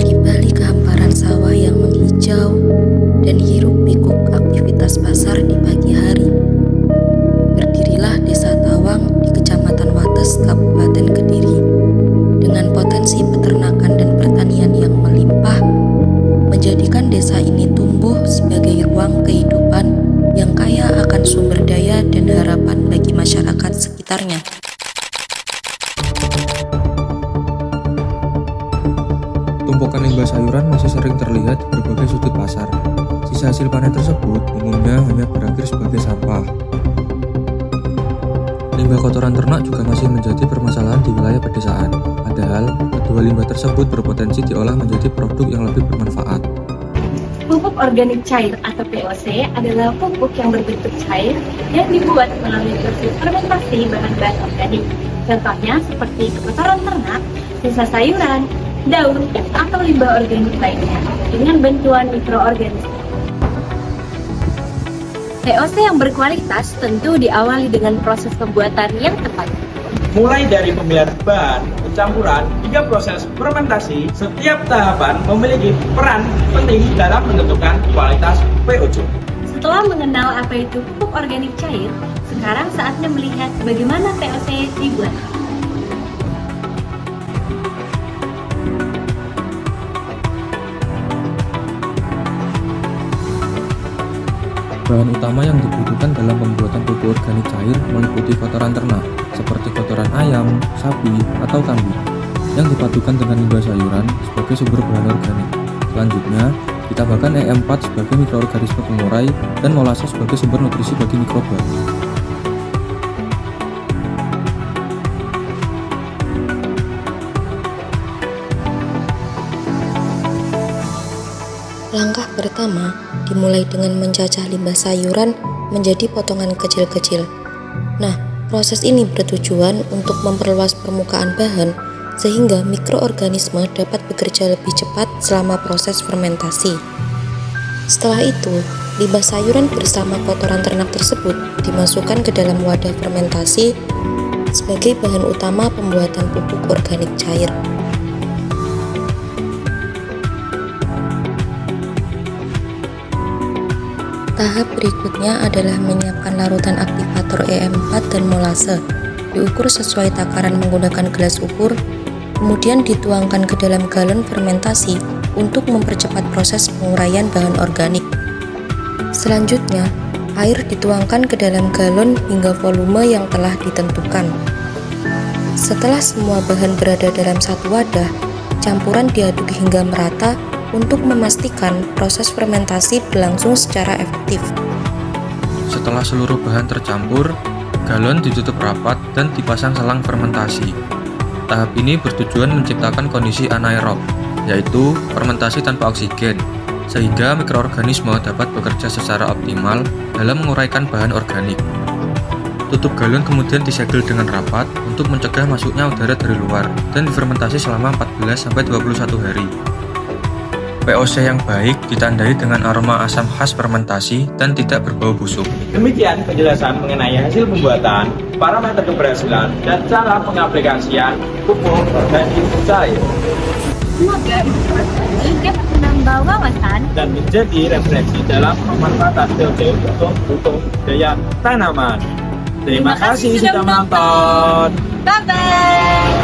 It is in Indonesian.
Di balik hamparan sawah yang menghijau dan hiruk-pikuk aktivitas pasar di pagi hari, berdirilah Desa Tawang di Kecamatan Wates, Kabupaten Kediri, dengan potensi peternakan dan pertanian yang melimpah, menjadikan desa ini tumbuh sebagai ruang kehidupan yang kaya akan sumber daya dan harapan bagi masyarakat sekitarnya. Tumpukan limbah sayuran masih sering terlihat di berbagai sudut pasar. Sisa hasil panen tersebut umumnya hanya berakhir sebagai sampah. Limbah kotoran ternak juga masih menjadi permasalahan di wilayah pedesaan. Padahal, kedua limbah tersebut berpotensi diolah menjadi produk yang lebih bermanfaat. Pupuk organik cair atau POC adalah pupuk yang berbentuk cair yang dibuat melalui proses fermentasi bahan-bahan organik. Contohnya seperti kotoran ternak, sisa sayuran, daun, atau limbah organik lainnya dengan bantuan mikroorganisme. POC yang berkualitas tentu diawali dengan proses pembuatan yang tepat. Mulai dari pemilihan bahan, pencampuran, hingga proses fermentasi, setiap tahapan memiliki peran penting dalam menentukan kualitas POC. Setelah mengenal apa itu pupuk organik cair, sekarang saatnya melihat bagaimana POC dibuat. Bahan utama yang dibutuhkan dalam pembuatan pupuk organik cair meliputi kotoran ternak, seperti kotoran ayam, sapi, atau kambing, yang dipadukan dengan limbah sayuran sebagai sumber bahan organik. Selanjutnya, ditambahkan E4 sebagai mikroorganisme pengurai dan molase sebagai sumber nutrisi bagi mikroba. Langkah pertama dimulai dengan mencacah limbah sayuran menjadi potongan kecil-kecil. Nah, proses ini bertujuan untuk memperluas permukaan bahan sehingga mikroorganisme dapat bekerja lebih cepat selama proses fermentasi. Setelah itu, limbah sayuran bersama kotoran ternak tersebut dimasukkan ke dalam wadah fermentasi sebagai bahan utama pembuatan pupuk organik cair. Tahap berikutnya adalah menyiapkan larutan aktivator E4 dan molase, diukur sesuai takaran menggunakan gelas ukur, kemudian dituangkan ke dalam galon fermentasi untuk mempercepat proses penguraian bahan organik. Selanjutnya, air dituangkan ke dalam galon hingga volume yang telah ditentukan. Setelah semua bahan berada dalam satu wadah, campuran diaduk hingga merata untuk memastikan proses fermentasi berlangsung secara efektif. Setelah seluruh bahan tercampur, galon ditutup rapat dan dipasang selang fermentasi. Tahap ini bertujuan menciptakan kondisi anaerob, yaitu fermentasi tanpa oksigen, sehingga mikroorganisme dapat bekerja secara optimal dalam menguraikan bahan organik. Tutup galon kemudian disegel dengan rapat untuk mencegah masuknya udara dari luar dan difermentasi selama 14-21 hari. POC yang baik ditandai dengan aroma asam khas fermentasi dan tidak berbau busuk. Demikian penjelasan mengenai hasil pembuatan, parameter keberhasilan, dan cara pengaplikasian pupuk organik cair. Semoga informasi ini dapat menambah wawasan Dan menjadi referensi dalam pemanfaatan POC untuk daya tanaman. Terima kasih sudah menonton. Bye-bye!